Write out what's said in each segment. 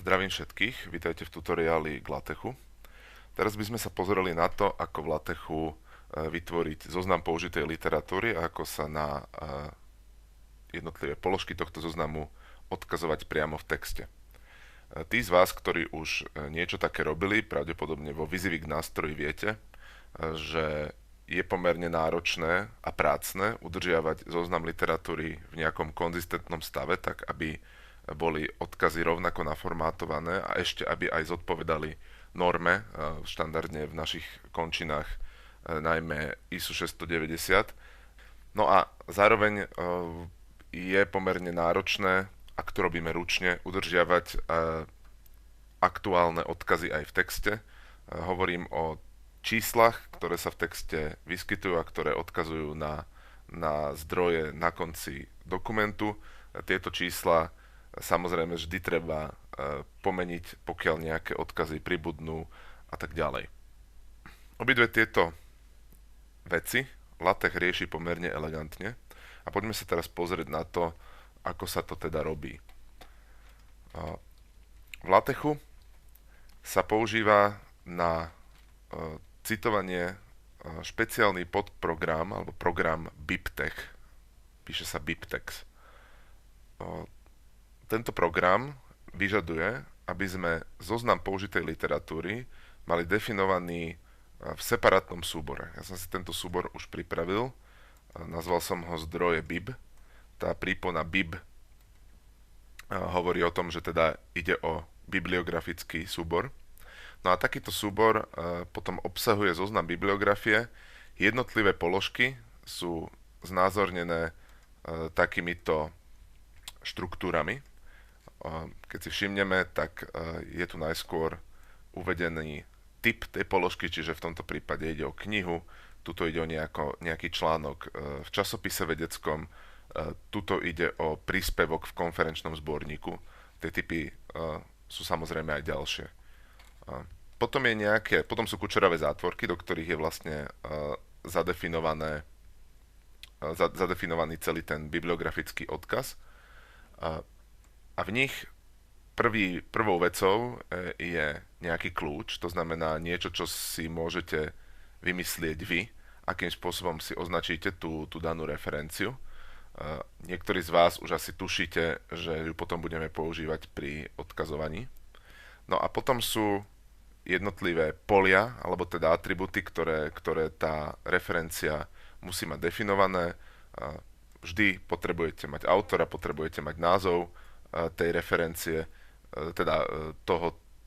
Zdravím všetkých, vítajte v tutoriáli k LaTeXu. Teraz by sme sa pozreli na to, ako v LaTeXu vytvoriť zoznam použitej literatúry a ako sa na jednotlivé položky tohto zoznamu odkazovať priamo v texte. Tí z vás, ktorí už niečo také robili, pravdepodobne vo Vyzývy k nástroji viete, že je pomerne náročné a prácne udržiavať zoznam literatúry v nejakom konzistentnom stave, tak aby boli odkazy rovnako naformátované a ešte aby aj zodpovedali norme, štandardne v našich končinách najmä ISO 690. No a zároveň je pomerne náročné, ak to robíme ručne, udržiavať aktuálne odkazy aj v texte. Hovorím o číslach, ktoré sa v texte vyskytujú a ktoré odkazujú na zdroje na konci dokumentu. Tieto čísla samozrejme vždy treba pomeniť, pokiaľ nejaké odkazy pribudnú a tak ďalej. Obidve tieto veci LaTeX rieši pomerne elegantne a poďme sa teraz pozrieť na to, ako sa to teda robí. V LaTeXu sa používa na citovanie špeciálny podprogram alebo program BibTeX. Píše sa BibTeX. Tento program vyžaduje, aby sme zoznam použitej literatúry mali definovaný v separátnom súbore. Ja som si tento súbor už pripravil, nazval som ho zdroje bib. Tá prípona bib hovorí o tom, že teda ide o bibliografický súbor. No a takýto súbor potom obsahuje zoznam bibliografie. Jednotlivé položky sú znázornené takýmito štruktúrami. Keď si všimneme, tak je tu najskôr uvedený typ tej položky, čiže v tomto prípade ide o knihu, tuto ide o nejaký článok v časopise vedeckom, tuto ide o príspevok v konferenčnom zborníku. Tie typy sú samozrejme aj ďalšie. Potom sú kučeravé zátvorky, do ktorých je vlastne zadefinovaný celý ten bibliografický odkaz. A v nich prvou vecou je nejaký kľúč, to znamená niečo, čo si môžete vymyslieť vy, akým spôsobom si označíte tú danú referenciu. Niektorí z vás už asi tušíte, že ju potom budeme používať pri odkazovaní. No a potom sú jednotlivé polia, alebo teda atributy, ktoré tá referencia musí mať definované. Vždy potrebujete mať autora, potrebujete mať názov tej referencie, teda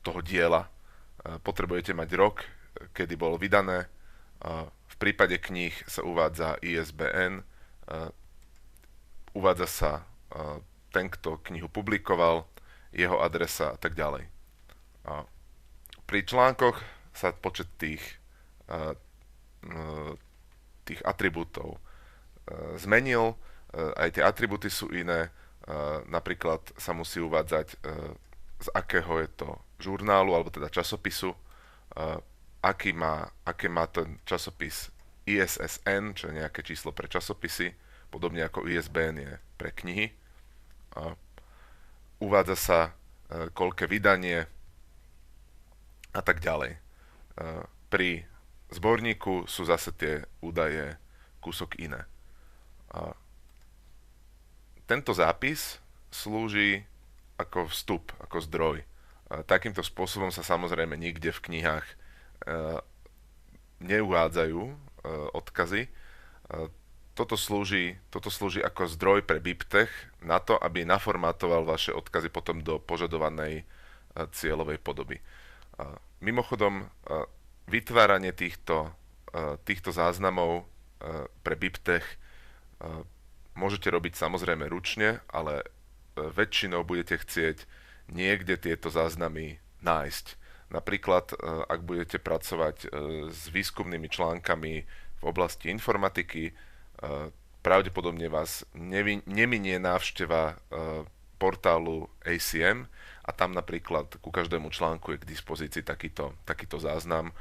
toho diela. Potrebujete mať rok, kedy bolo vydané. V prípade kníh sa uvádza ISBN, uvádza sa ten, kto knihu publikoval, jeho adresa a tak ďalej. Pri článkoch sa počet tých atribútov zmenil, aj tie atribúty sú iné. Napríklad sa musí uvádzať, z akého je to žurnálu, alebo teda časopisu, aké má ten časopis ISSN, čo je nejaké číslo pre časopisy, podobne ako ISBN je pre knihy. Uvádza sa, koľké vydanie a tak ďalej. Pri zborníku sú zase tie údaje kúsok iné. Tento zápis slúži ako vstup, ako zdroj. Takýmto spôsobom sa samozrejme nikde v knihách neuvádzajú odkazy. Toto slúži ako zdroj pre BibTeX na to, aby naformátoval vaše odkazy potom do požadovanej cieľovej podoby. Mimochodom, vytváranie týchto záznamov pre BibTeX môžete robiť samozrejme ručne, ale väčšinou budete chcieť niekde tieto záznamy nájsť. Napríklad, ak budete pracovať s výskumnými článkami v oblasti informatiky, pravdepodobne vás neminie návšteva portálu ACM a tam napríklad ku každému článku je k dispozícii takýto záznam.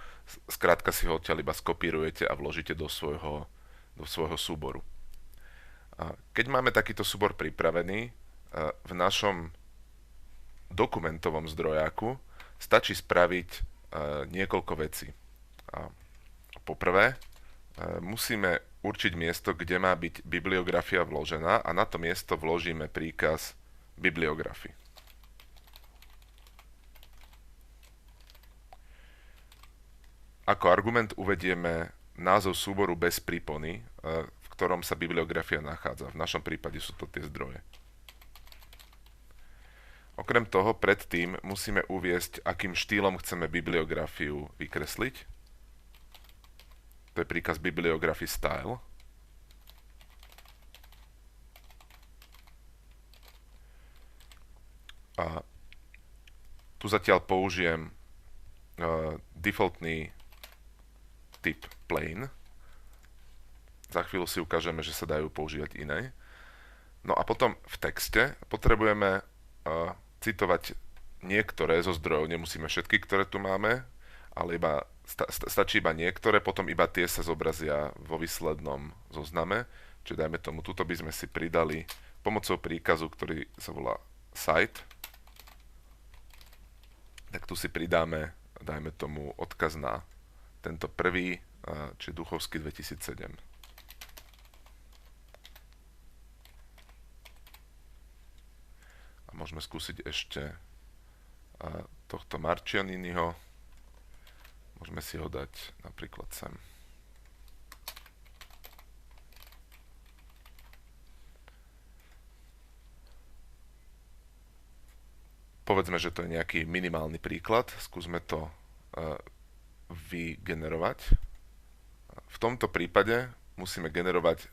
Skrátka si ho odtiaľ iba skopírujete a vložíte do svojho súboru. Keď máme takýto súbor pripravený, v našom dokumentovom zdrojáku stačí spraviť niekoľko vecí. A poprvé, musíme určiť miesto, kde má byť bibliografia vložená a na to miesto vložíme príkaz bibliografii. Ako argument uvedieme názov súboru bez prípony, v ktorom sa bibliografia nachádza. V našom prípade sú to tie zdroje. Okrem toho, predtým musíme uviesť, akým štýlom chceme bibliografiu vykresliť. To je príkaz bibliography style. A tu zatiaľ použijem defaultný typ plain. Za chvíľu si ukážeme, že sa dajú používať iné. No a potom v texte potrebujeme citovať niektoré zo zdrojov. Nemusíme všetky, ktoré tu máme, ale stačí iba niektoré, potom iba tie sa zobrazia vo výslednom zozname. Čiže dajme tomu, tuto by sme si pridali pomocou príkazu, ktorý sa volá cite. Tak tu si pridáme, dajme tomu, odkaz na tento prvý, či Duchovský 2007. A môžeme skúsiť ešte tohto Marcianiniho. Môžeme si ho dať napríklad sem. Povedzme, že to je nejaký minimálny príklad. Skúsme to vygenerovať. V tomto prípade musíme generovať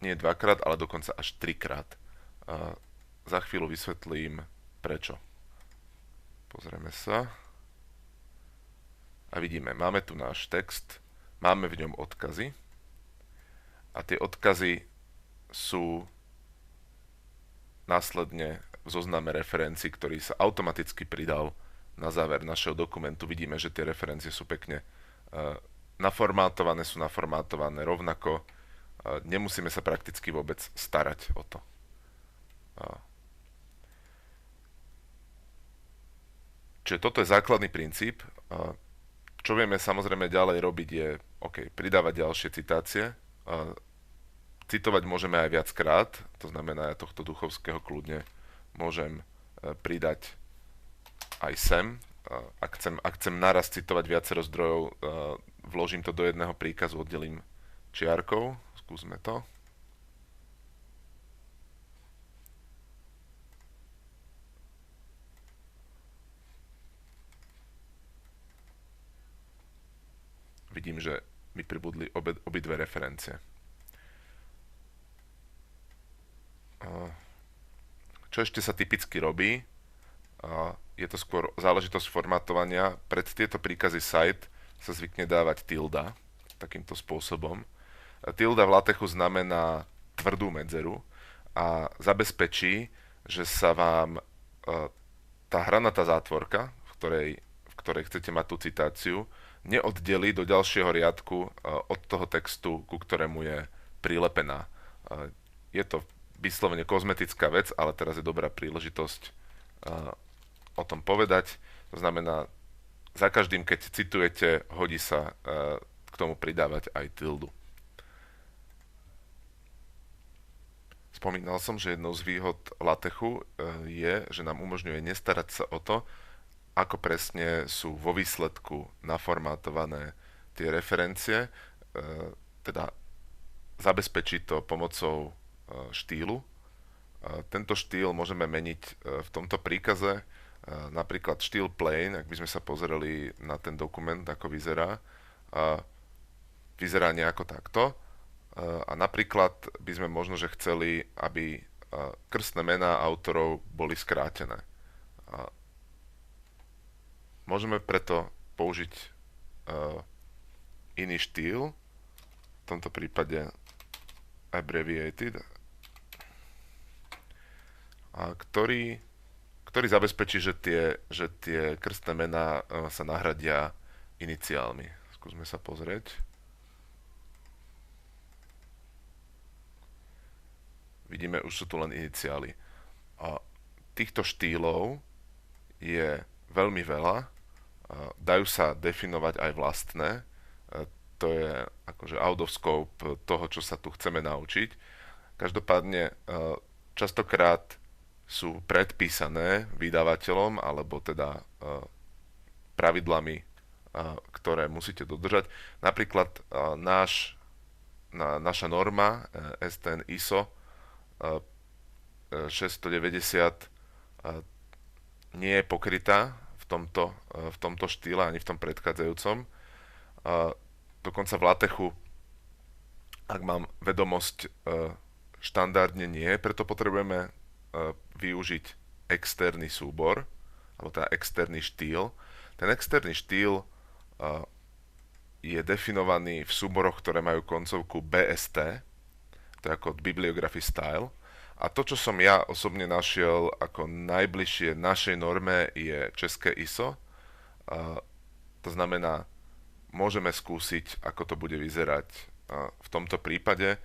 nie dvakrát, ale dokonca až trikrát. Za chvíľu vysvetlím prečo. Pozrieme sa. A vidíme, máme tu náš text, máme v ňom odkazy a tie odkazy sú následne v zozname referencií, ktorý sa automaticky pridal na záver našeho dokumentu. Vidíme, že tie referencie sú pekne naformátované, sú naformátované rovnako. Nemusíme sa prakticky vôbec starať o to. Čiže toto je základný princíp. Čo vieme samozrejme ďalej robiť je, pridávať ďalšie citácie. Citovať môžeme aj viackrát, to znamená, ja tohto Duchovského kľudne môžem pridať aj sem. Ak chcem naraz citovať viacero zdrojov, vložím to do jedného príkazu, oddelím čiarkou. Skúsme to. Vidím, že mi pribudli obidve referencie. Čo ešte sa typicky robí? Je to skôr záležitosť formátovania. Pred tieto príkazy cite sa zvykne dávať tilda takýmto spôsobom. Tilda v LaTeXu znamená tvrdú medzeru a zabezpečí, že sa vám tá hranatá zátvorka, v ktorej chcete mať tú citáciu, neoddelí do ďalšieho riadku od toho textu, ku ktorému je prilepená. Je to vyslovene kozmetická vec, ale teraz je dobrá príležitosť o tom povedať. To znamená, za každým, keď citujete, hodí sa k tomu pridávať aj tildu. Spomínal som, že jednou z výhod LaTeXu je, že nám umožňuje nestarať sa o to, ako presne sú vo výsledku naformátované tie referencie, teda zabezpečí to pomocou štýlu. Tento štýl môžeme meniť v tomto príkaze, napríklad štýl plain, ak by sme sa pozreli na ten dokument, ako vyzerá, vyzerá nejako takto. A napríklad by sme možno, že chceli, aby krstné mená autorov boli skrátené. Môžeme preto použiť iný štýl, v tomto prípade abbreviated, ktorý zabezpečí, že tie krstné mená sa nahradia iniciálmi. Skúsme sa pozrieť. Vidíme, už sú tu len iniciály. A týchto štýlov je veľmi veľa, dajú sa definovať aj vlastné, to je akože out of scope toho, čo sa tu chceme naučiť. Každopádne častokrát sú predpísané vydavateľom alebo teda pravidlami, ktoré musíte dodržať. Napríklad naša norma STN ISO 690 nie je pokrytá v tomto štýle ani v tom predchádzajúcom. Dokonca v LaTeXu, ak mám vedomosť, štandardne nie, preto potrebujeme využiť externý súbor, alebo teda externý štýl. Ten externý štýl je definovaný v súboroch, ktoré majú koncovku BST, to je ako Bibliography Style. A to, čo som ja osobne našiel ako najbližšie našej norme, je české ISO. To znamená, môžeme skúsiť, ako to bude vyzerať v tomto prípade.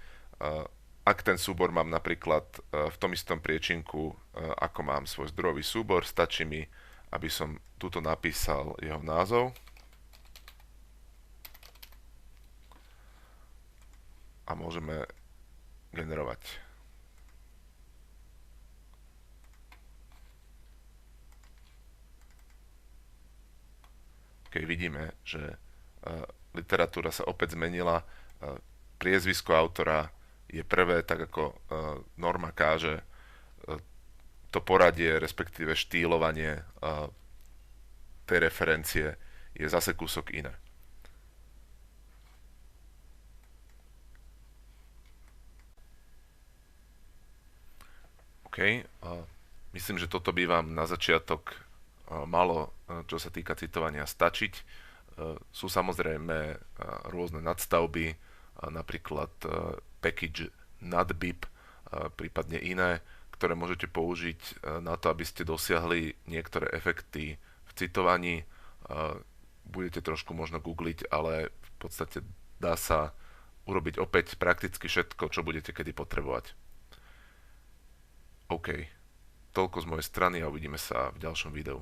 Ak ten súbor mám napríklad v tom istom priečinku, ako mám svoj zdrojový súbor, stačí mi, aby som tuto napísal jeho názov. A môžeme generovať. Keď vidíme, že literatúra sa opäť zmenila, priezvisko autora je prvé, tak ako norma káže, to poradie, respektíve štýlovanie tej referencie je zase kúsok iné. OK. Myslím, že toto by vám na začiatok malo, čo sa týka citovania, stačiť. Sú samozrejme rôzne nadstavby, napríklad package nadbib, prípadne iné, ktoré môžete použiť na to, aby ste dosiahli niektoré efekty v citovaní. Budete trošku možno googliť, ale v podstate dá sa urobiť opäť prakticky všetko, čo budete kedy potrebovať. OK. Toľko z mojej strany a uvidíme sa v ďalšom videu.